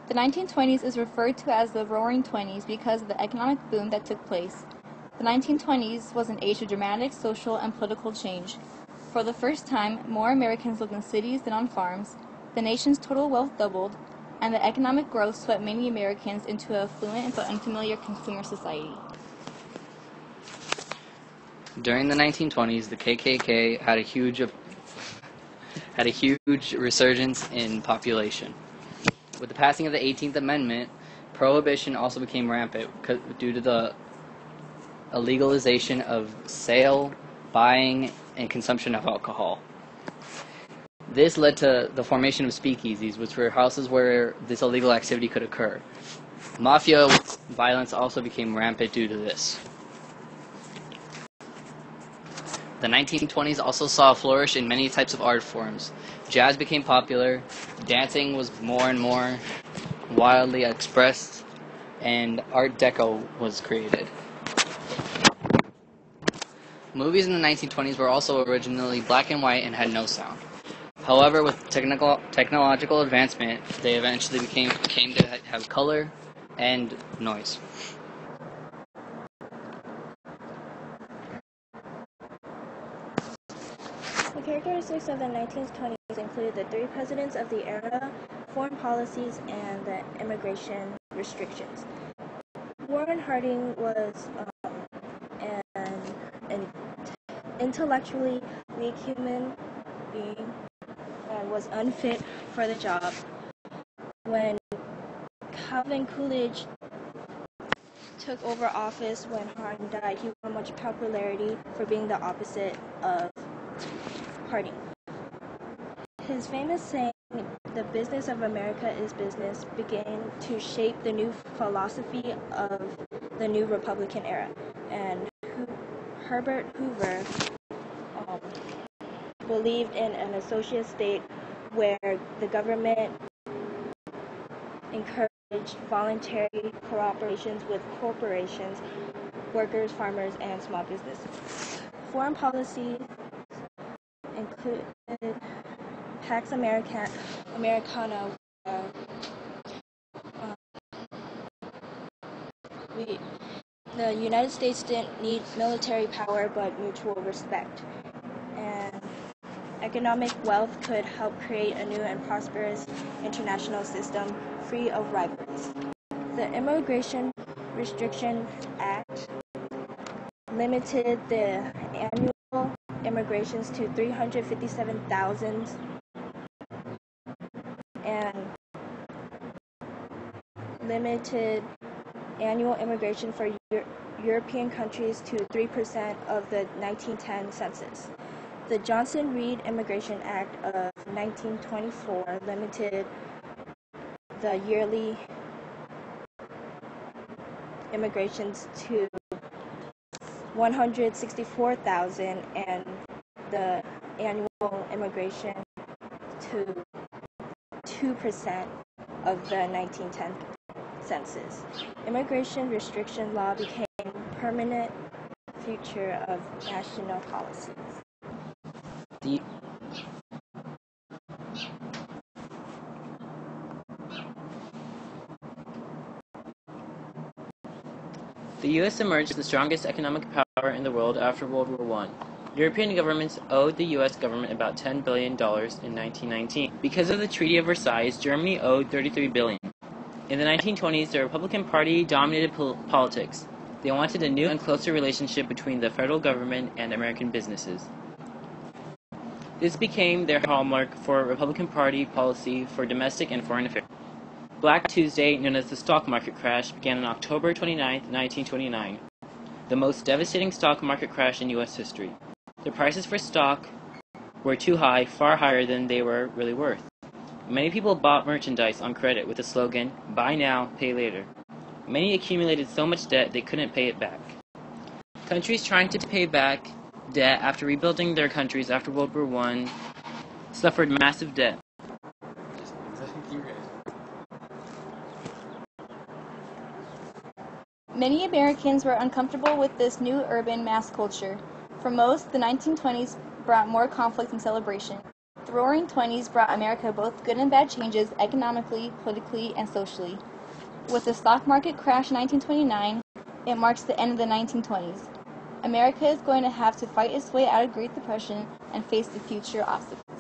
The 1920s is referred to as the Roaring Twenties because of the economic boom that took place. The 1920s was an age of dramatic social and political change. For the first time, more Americans lived in cities than on farms, the nation's total wealth doubled, and the economic growth swept many Americans into an affluent but unfamiliar consumer society. During the 1920s, the KKK had a huge resurgence in population. With the passing of the 18th Amendment, prohibition also became rampant due to the illegalization of sale, buying, and consumption of alcohol. This led to the formation of speakeasies, which were houses where this illegal activity could occur. Mafia violence also became rampant due to this. The 1920s also saw a flourish in many types of art forms. Jazz became popular, dancing was more and more wildly expressed, and Art Deco was created. Movies in the 1920s were also originally black and white and had no sound. However, with technological advancement, they eventually came to have color and noise. The characteristics of the 1920s included the three presidents of the era, foreign policies, and the immigration restrictions. Warren Harding was an intellectually weak human being and was unfit for the job. When Calvin Coolidge took over office when Harding died, he won much popularity for being the opposite of Harding. His famous saying, "The business of America is business," began to shape the new philosophy of the new Republican era. And Herbert Hoover believed in an associate state where the government encouraged voluntary cooperations with corporations, workers, farmers, and small businesses. Foreign policy included Pax Americana. The United States didn't need military power but mutual respect. And economic wealth could help create a new and prosperous international system free of rivals. The Immigration Restriction Act limited the annual immigrations to 357,000 and limited annual immigration for European countries to 3% of the 1910 census. The Johnson-Reed Immigration Act of 1924 limited the yearly immigrations to 164,000 and the annual immigration to 2% of the 1910 census. Immigration restriction law became permanent feature of national policies. The U.S. emerged as the strongest economic power in the world after World War I. European governments owed the U.S. government about $10 billion in 1919. Because of the Treaty of Versailles, Germany owed $33 billion. In the 1920s, the Republican Party dominated politics. They wanted a new and closer relationship between the federal government and American businesses. This became their hallmark for Republican Party policy for domestic and foreign affairs. Black Tuesday, known as the stock market crash, began on October 29, 1929, the most devastating stock market crash in U.S. history. The prices for stock were too high, far higher than they were really worth. Many people bought merchandise on credit with the slogan, "Buy now, pay later." Many accumulated so much debt they couldn't pay it back. Countries trying to pay back debt after rebuilding their countries after World War I suffered massive debt. Many Americans were uncomfortable with this new urban mass culture. For most, the 1920s brought more conflict and celebration. The Roaring Twenties brought America both good and bad changes economically, politically, and socially. With the stock market crash in 1929, it marks the end of the 1920s. America is going to have to fight its way out of Great Depression and face the future obstacles.